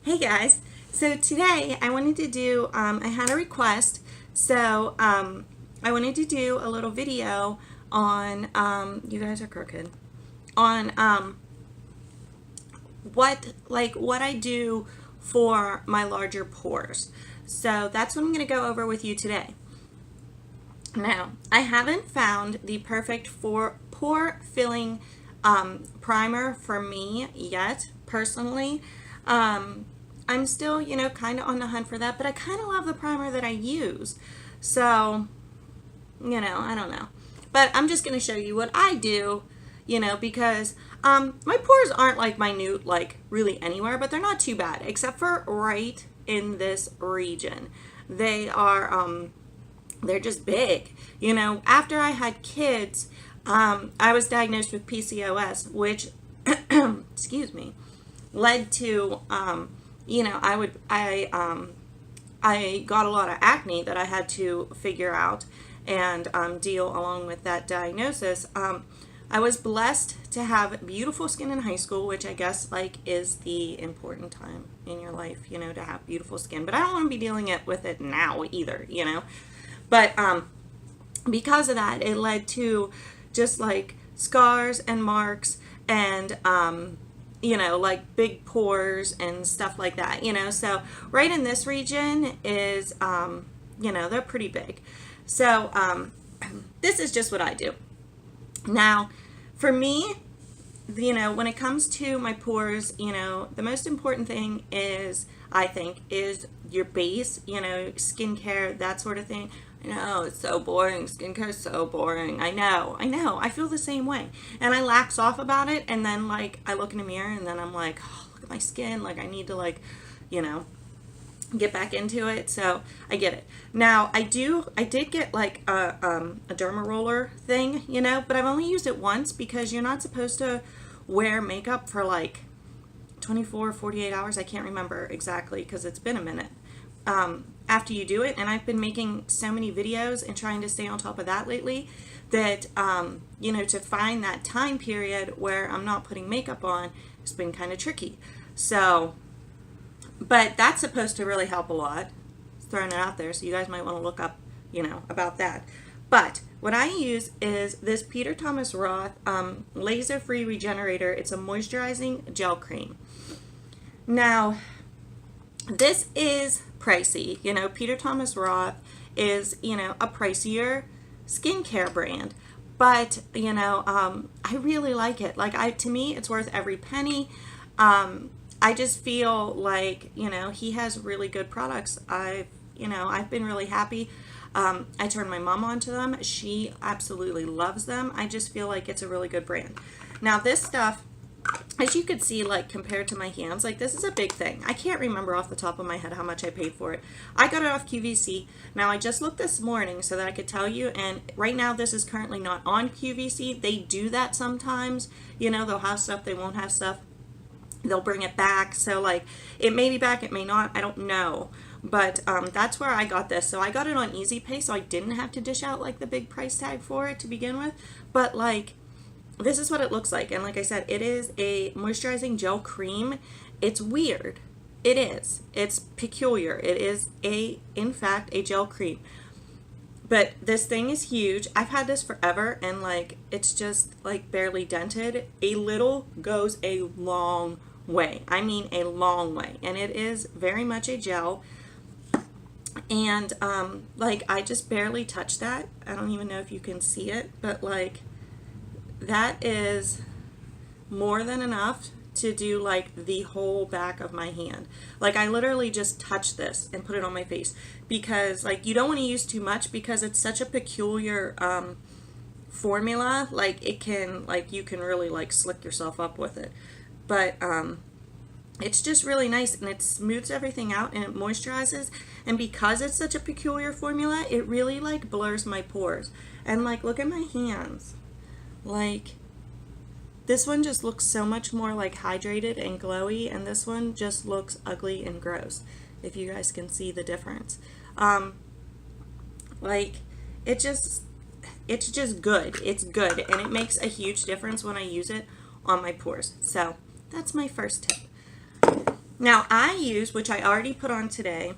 Hey guys, so today I wanted to do, I had a request, so I wanted to do a little video on, you guys are crooked, on what I do for my larger pores. So that's what I'm going to go over with you today. Now, I haven't found the perfect pore filling primer for me yet, personally. I'm still, kind of on the hunt for that, but I kind of love the primer that I use. So, I don't know. But I'm just going to show you what I do, because my pores aren't like minute, like really anywhere, but they're not too bad, except for right in this region. They are, they're just big. After I had kids, I was diagnosed with PCOS, which, excuse me, led to, I got a lot of acne that I had to figure out and deal along with that diagnosis. I was blessed to have beautiful skin in high school, which I guess is the important time in your life, to have beautiful skin. But I don't want to be dealing with it now either, But because of that, it led to just scars and marks and big pores and stuff like that, So right in this region is, they're pretty big. So this is just what I do. Now, for me, when it comes to my pores, the most important thing is, I think, is your base, skincare, that sort of thing. I know, it's so boring. Skincare is so boring. I know. I feel the same way. And I lax off about it. And then, I look in the mirror and then I'm like, oh, look at my skin. I need to, get back into it. So I get it. Now, I did get, a derma roller thing, but I've only used it once because you're not supposed to wear makeup for, 24, 48 hours. I can't remember exactly because it's been a minute. After you do it, and I've been making so many videos and trying to stay on top of that lately that to find that time period where I'm not putting makeup on has been kind of tricky. So, but that's supposed to really help a lot. Just throwing it out there, so you guys might want to look up about that. But what I use is this Peter Thomas Roth laser free regenerator. It's a moisturizing gel cream. Now, this is pricey. Peter Thomas Roth is, a pricier skincare brand. But, I really like it. To me, it's worth every penny. I just feel he has really good products. I've been really happy. I turned my mom onto them. She absolutely loves them. I just feel like it's a really good brand. Now, this stuff, as you could see, compared to my hands, this is a big thing. I can't remember off the top of my head how much I paid for it. I got it off QVC. Now, I just looked this morning so that I could tell you, and right now this is currently not on QVC. They do that sometimes. They'll have stuff, they won't have stuff. They'll bring it back. So, it may be back, it may not. I don't know. But that's where I got this. So, I got it on Easy Pay, so I didn't have to dish out, the big price tag for it to begin with. But, this is what it looks like. And like I said, it is a moisturizing gel cream. It's weird. It is. It's peculiar. It is in fact, a gel cream. But this thing is huge. I've had this forever and it's just barely dented. A little goes a long way. I mean a long way. And it is very much a gel. And I just barely touched that. I don't even know if you can see it, but that is more than enough to do the whole back of my hand. I literally just touched this and put it on my face because you don't want to use too much because it's such a peculiar formula. It can you can really slick yourself up with it. But it's just really nice and it smooths everything out and it moisturizes, and because it's such a peculiar formula, it really blurs my pores. And look at my hands. This one just looks so much more hydrated and glowy, and this one just looks ugly and gross, if you guys can see the difference. It's just good. It's good, and it makes a huge difference when I use it on my pores. So that's my first tip. Now I use, which I already put on today,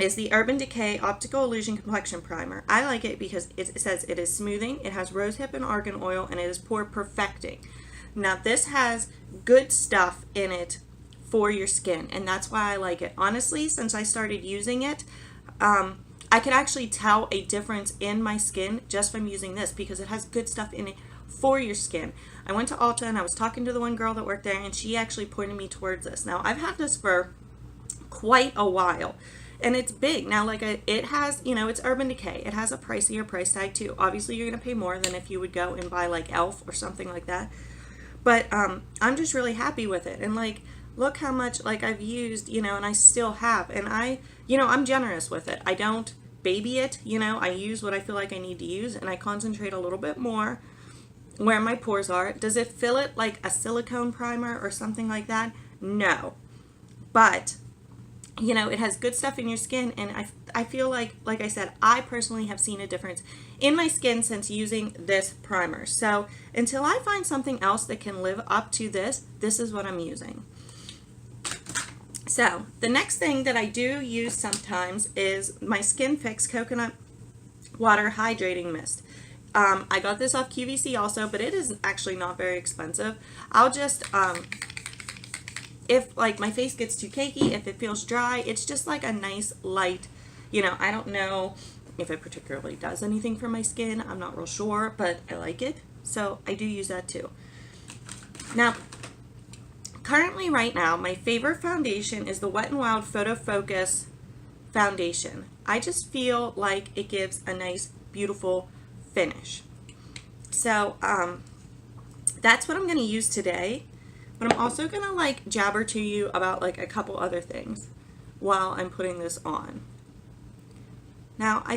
is the Urban Decay Optical Illusion Complexion Primer. I like it because it says it is smoothing, it has rosehip and argan oil, and it is pore perfecting. Now this has good stuff in it for your skin, and that's why I like it. Honestly, since I started using it, I could actually tell a difference in my skin just from using this because it has good stuff in it for your skin. I went to Ulta and I was talking to the one girl that worked there, and she actually pointed me towards this. Now I've had this for quite a while, and it's big. Now, like, it has, you know, it's Urban Decay. It has a pricier price tag too. Obviously, you're going to pay more than if you would go and buy like e.l.f. or something like that. But I'm just really happy with it. And like, look how much like I've used, you know, and I still have. And I'm generous with it. I don't baby it, you know. I use what I feel like I need to use, and I concentrate a little bit more where my pores are. Does it fill it like a silicone primer or something like that? No. But you know, it has good stuff in your skin, and I feel like I said, I personally have seen a difference in my skin since using this primer. So until I find something else that can live up to this, this is what I'm using. So the next thing that I do use sometimes is my Skin Fix Coconut Water Hydrating Mist. I got this off QVC also, but it is actually not very expensive. I'll just if like my face gets too cakey, if it feels dry, it's just like a nice light, you know, I don't know if it particularly does anything for my skin. I'm not real sure, but I like it. So I do use that too. Now, currently right now, my favorite foundation is the Wet n Wild Photo Focus foundation. I just feel like it gives a nice, beautiful finish. So that's what I'm going to use today. But I'm also going to like jabber to you about like a couple other things while I'm putting this on. Now I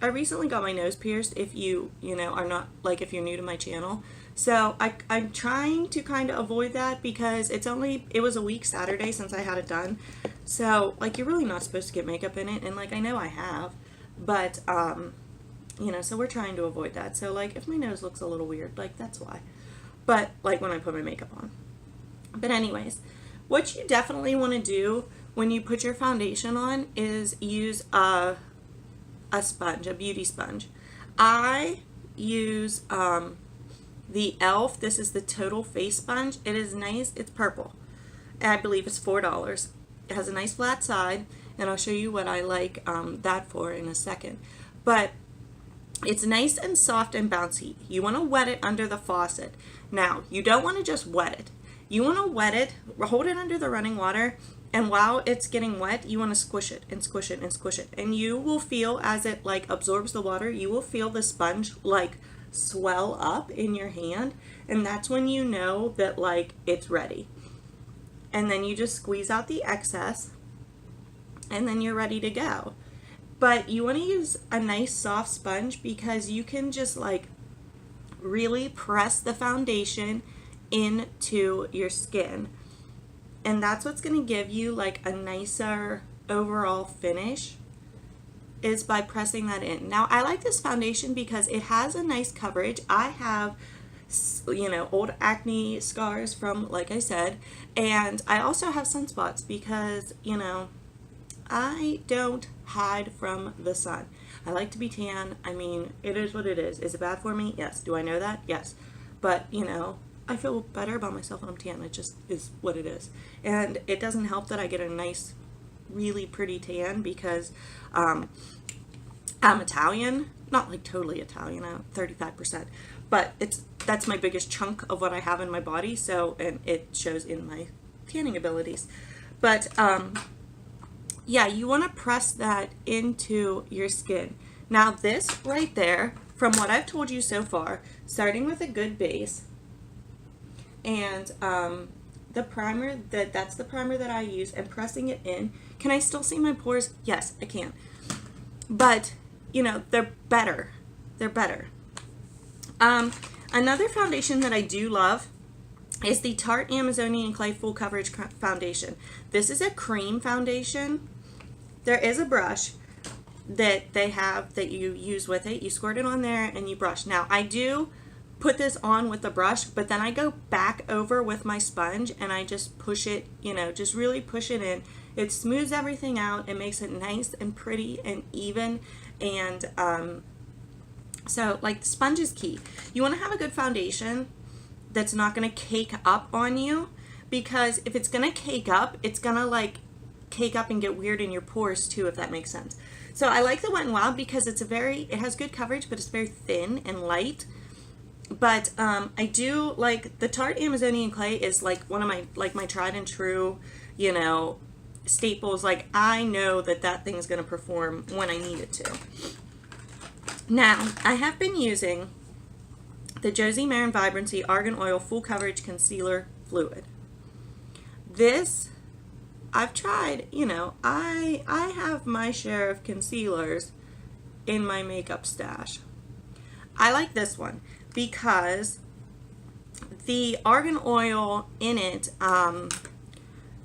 recently got my nose pierced, if you know, are not, like, if you're new to my channel. So I'm trying to kind of avoid that because it was a week Saturday since I had it done. So like, you're really not supposed to get makeup in it. And like, I know I have, but you know, so we're trying to avoid that. So like, if my nose looks a little weird, like, that's why. But like when I put my makeup on. But anyways, what you definitely want to do when you put your foundation on is use a sponge, a beauty sponge. I use the e.l.f. This is the Total Face Sponge. It is nice. It's purple. I believe it's $4. It has a nice flat side, and I'll show you what I like that for in a second. But it's nice and soft and bouncy. You want to wet it under the faucet. Now, you don't want to just wet it. You want to wet it, hold it under the running water, and while it's getting wet, you want to squish it and squish it and squish it. And you will feel, as it like absorbs the water, you will feel the sponge like swell up in your hand. And that's when you know that like it's ready. And then you just squeeze out the excess, and then you're ready to go. But you want to use a nice soft sponge because you can just like really press the foundation into your skin. And that's what's going to give you like a nicer overall finish, is by pressing that in. Now, I like this foundation because it has a nice coverage. I have, you know, old acne scars from, like I said, and I also have sunspots because, you know, I don't hide from the sun. I like to be tan. I mean, it is what it is. Is it bad for me? Yes. Do I know that? Yes. But, you know, I feel better about myself when I'm tan. It just is what it is. And it doesn't help that I get a nice, really pretty tan because I'm Italian. Not like totally Italian. I'm 35%. But that's my biggest chunk of what I have in my body. So, and it shows in my tanning abilities. But, yeah, you want to press that into your skin. Now this right there, from what I've told you so far, starting with a good base, and the primer, that's the primer that I use, and pressing it in. Can I still see my pores? Yes, I can. But, you know, they're better. They're better. Another foundation that I do love is the Tarte Amazonian Clay Full Coverage Foundation. This is a cream foundation. There is a brush that they have that you use with it. You squirt it on there and you brush. Now, I do put this on with the brush, but then I go back over with my sponge and I just push it, you know, just really push it in. It smooths everything out. It makes it nice and pretty and even. And so like the sponge is key. You want to have a good foundation that's not going to cake up on you, because if it's going to cake up, it's going to like cake up and get weird in your pores too, if that makes sense. So I like the Wet n Wild because it has good coverage, but it's very thin and light. But I do like the Tarte Amazonian Clay is like one of my tried and true, you know, staples. Like I know that thing's going to perform when I need it to. Now I have been using the Josie Maran Vibrancy Argan Oil Full Coverage Concealer Fluid. This I've tried, you know, I have my share of concealers in my makeup stash. I like this one because the argan oil in it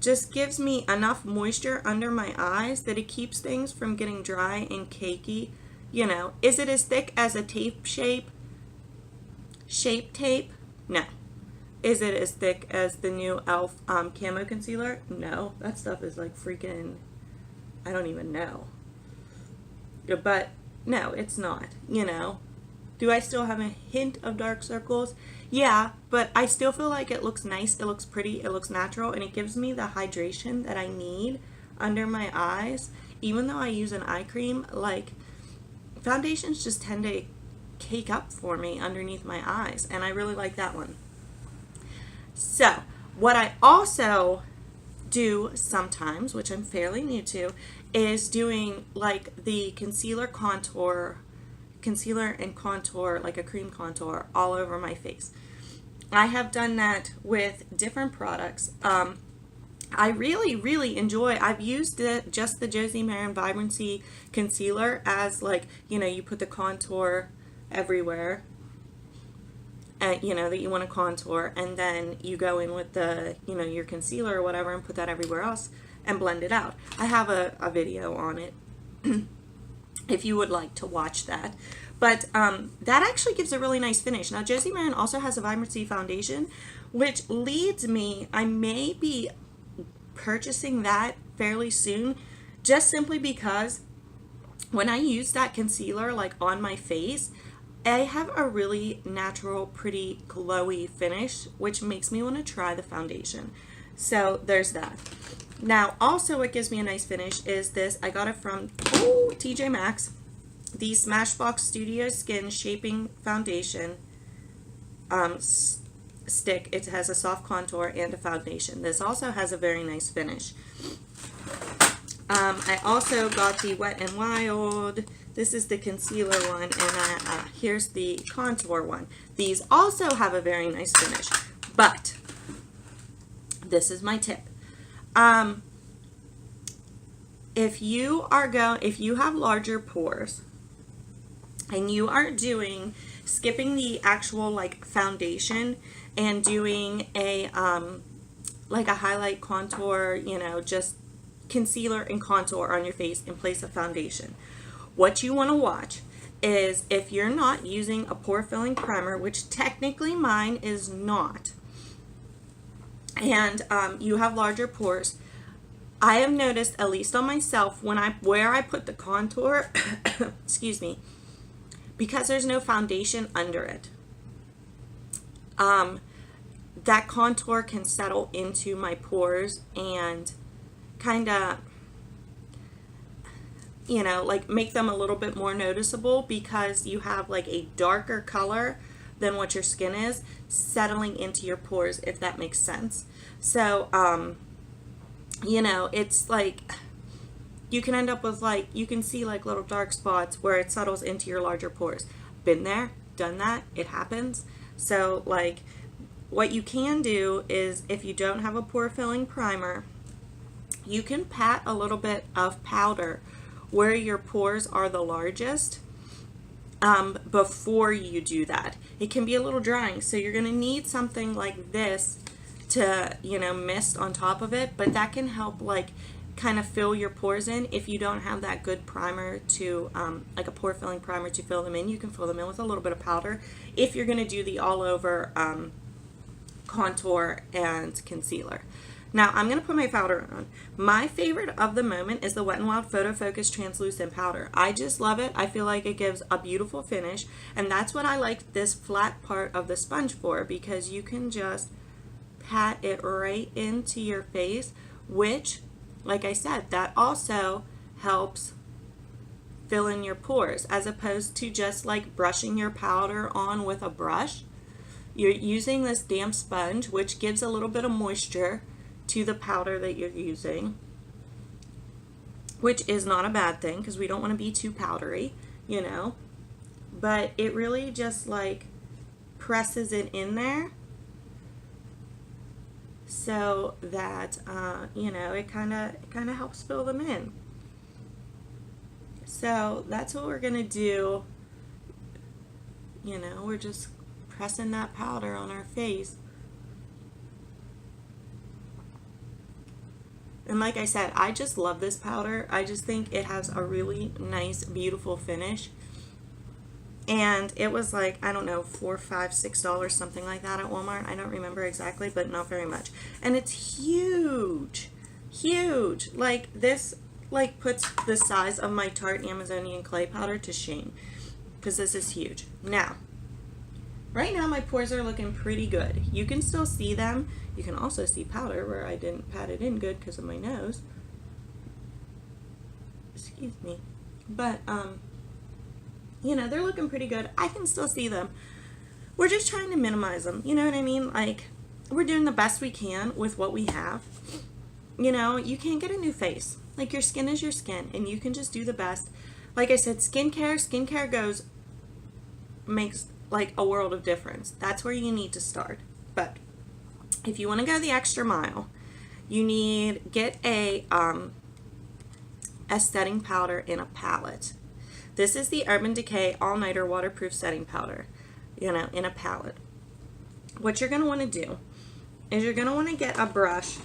just gives me enough moisture under my eyes that it keeps things from getting dry and cakey. You know, is it as thick as a tape shape tape? No. Is it as thick as the new e.l.f. Camo Concealer? No. That stuff is like freaking, I don't even know. But no, it's not, you know. Do I still have a hint of dark circles? Yeah, but I still feel like it looks nice, it looks pretty, it looks natural, and it gives me the hydration that I need under my eyes. Even though I use an eye cream, like foundations just tend to cake up for me underneath my eyes, and I really like that one. So, what I also do sometimes, which I'm fairly new to, is doing like the concealer and contour, like a cream contour all over my face. I have done that with different products. I really enjoy, I've used just the Josie Maran Vibrancy concealer as like, you know, you put the contour everywhere, you know, that you want to contour, and then you go in with the, you know, your concealer or whatever and put that everywhere else and blend it out. I have a video on it if you would like to watch that. But that actually gives a really nice finish. Now Josie Maran also has a Vibrancy foundation, which leads me, I may be purchasing that fairly soon, just simply because when I use that concealer like on my face, I have a really natural, pretty, glowy finish, which makes me want to try the foundation. So there's that. Now, also what gives me a nice finish is this. I got it from TJ Maxx. The Smashbox Studio Skin Shaping Foundation stick. It has a soft contour and a foundation. This also has a very nice finish. I also got the Wet n Wild. This is the concealer one, and here's the contour one. These also have a very nice finish, but this is my tip. If you have larger pores and you are skipping the actual like foundation and doing a like a highlight contour, you know, just concealer and contour on your face in place of foundation, what you want to watch is if you're not using a pore filling primer, which technically mine is not, and you have larger pores, I have noticed, at least on myself, where I put the contour, excuse me, because there's no foundation under it, that contour can settle into my pores and kind of, you know, like make them a little bit more noticeable, because you have like a darker color than what your skin is settling into your pores, if that makes sense. So, you know, it's like you can end up with like, you can see like little dark spots where it settles into your larger pores. Been there, done that, it happens. So like what you can do is, if you don't have a pore filling primer, you can pat a little bit of powder where your pores are the largest before you do that. It can be a little drying, so you're going to need something like this to, you know, mist on top of it, but that can help like kind of fill your pores in. If you don't have that good primer to, like a pore filling primer to fill them in, you can fill them in with a little bit of powder if you're going to do the all over contour and concealer. Now I'm going to put my powder on. My favorite of the moment is the Wet n Wild Photo Focus Translucent Powder. I just love it. I feel like it gives a beautiful finish, and that's what I like this flat part of the sponge for, because you can just pat it right into your face, which, like I said, that also helps fill in your pores, as opposed to just like brushing your powder on with a brush. You're using this damp sponge, which gives a little bit of moisture to the powder that you're using, which is not a bad thing because we don't want to be too powdery, you know, but it really just like presses it in there so that you know, it kind of helps fill them in. So that's what we're gonna do. You know, we're just pressing that powder on our face. And like I said, I just love this powder. I just think it has a really nice, beautiful finish. And it was like, I don't know, $4, $5, $6, something like that at Walmart. I don't remember exactly, but not very much. And it's huge, huge. Like this, like puts the size of my Tarte Amazonian clay powder to shame, because this is huge. Now, right now my pores are looking pretty good. You can still see them. You can also see powder where I didn't pat it in good because of my nose. Excuse me. But, you know, they're looking pretty good. I can still see them. We're just trying to minimize them. You know what I mean? Like, we're doing the best we can with what we have. You know, you can't get a new face. Like, your skin is your skin, and you can just do the best. Like I said, skincare makes like a world of difference. That's where you need to start. But if you want to go the extra mile, you get a setting powder in a palette. This is the Urban Decay All Nighter Waterproof Setting Powder, you know, in a palette. What you're going to want to do is you're going to want to get a brush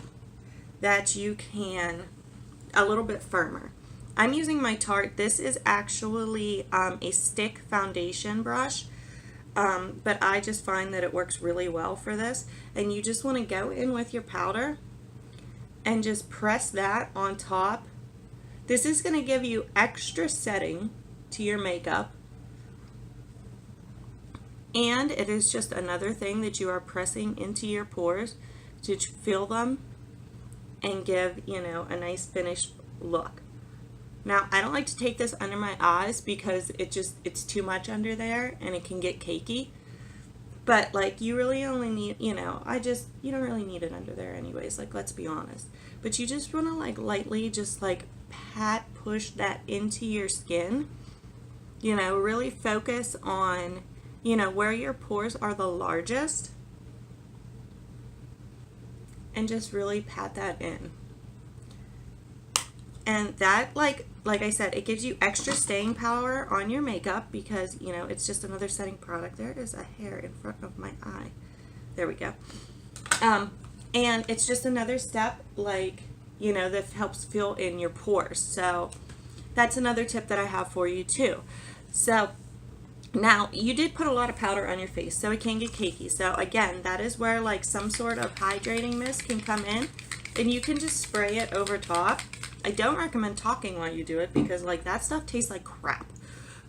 that you can, a little bit firmer. I'm using my Tarte. This is actually a stick foundation brush. But I just find that it works really well for this. And you just want to go in with your powder and just press that on top. This is going to give you extra setting to your makeup. And it is just another thing that you are pressing into your pores to fill them and give, you know, a nice finished look. Now, I don't like to take this under my eyes because it's too much under there and it can get cakey. But like, you really only need, you know, you don't really need it under there anyways, like, let's be honest. But you just want to like lightly just like push that into your skin. You know, really focus on, you know, where your pores are the largest. And just really pat that in. And that, like I said, it gives you extra staying power on your makeup because, you know, it's just another setting product. There is a hair in front of my eye. There we go. And it's just another step, like, you know, that helps fill in your pores. So that's another tip that I have for you too. So now, you did put a lot of powder on your face, so it can get cakey. So again, that is where like some sort of hydrating mist can come in, and you can just spray it over top. I don't recommend talking while you do it because like that stuff tastes like crap.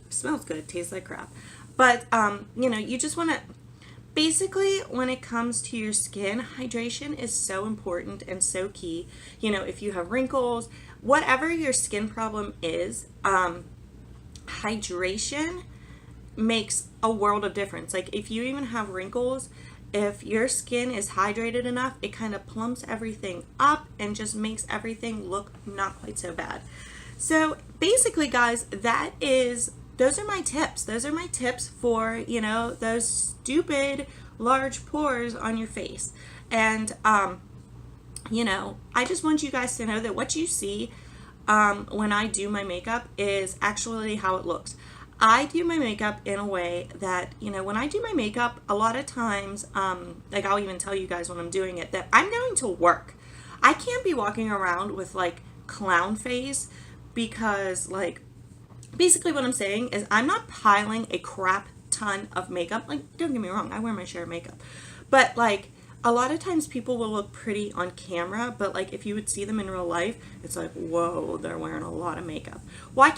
It smells good, tastes like crap. But you know, you just want to, basically when it comes to your skin, hydration is so important and so key. You know, if you have wrinkles, whatever your skin problem is, hydration makes a world of difference. Like if you even have wrinkles, if your skin is hydrated enough, it kind of plumps everything up and just makes everything look not quite so bad. So basically, guys, those are my tips. Those are my tips for, you know, those stupid large pores on your face. And you know, I just want you guys to know that what you see when I do my makeup is actually how it looks. I do my makeup in a way that, you know, when I do my makeup, a lot of times, like I'll even tell you guys when I'm doing it, that I'm going to work. I can't be walking around with like clown face, because like basically what I'm saying is I'm not piling a crap ton of makeup. Like, don't get me wrong, I wear my share of makeup, but like a lot of times people will look pretty on camera, but like if you would see them in real life, it's like, whoa, they're wearing a lot of makeup. Well,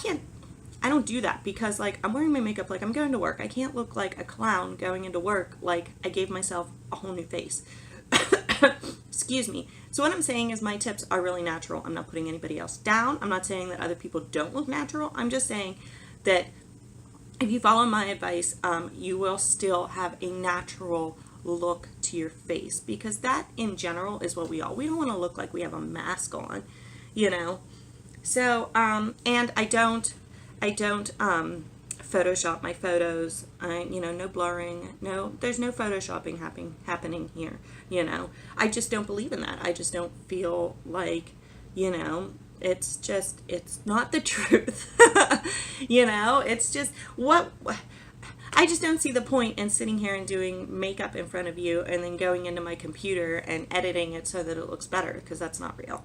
I don't do that, because like I'm wearing my makeup like I'm going to work. I can't look like a clown going into work like I gave myself a whole new face. Excuse me. So what I'm saying is my tips are really natural. I'm not putting anybody else down. I'm not saying that other people don't look natural. I'm just saying that if you follow my advice, you will still have a natural look to your face, because that in general is what we don't want to look like we have a mask on, you know. So and I don't Photoshop my photos. No blurring, there's no Photoshopping happening here, you know. I just don't believe in that. I just don't feel like, it's not the truth. It's just I just don't see the point in sitting here and doing makeup in front of you and then going into my computer and editing it so that it looks better, because that's not real.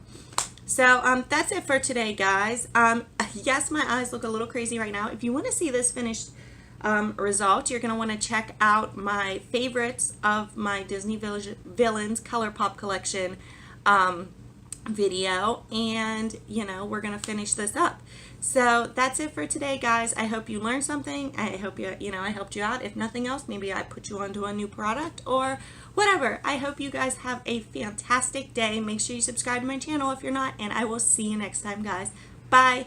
So that's it for today, guys. Yes, my eyes look a little crazy right now. If you want to see this finished result, you're going to want to check out my favorites of my Disney Villains ColourPop collection video, and we're going to finish this up. So that's it for today, guys. I hope you learned something. I hope I helped you out. If nothing else, maybe I put you onto a new product or whatever. I hope you guys have a fantastic day. Make sure you subscribe to my channel if you're not, and I will see you next time, guys. Bye.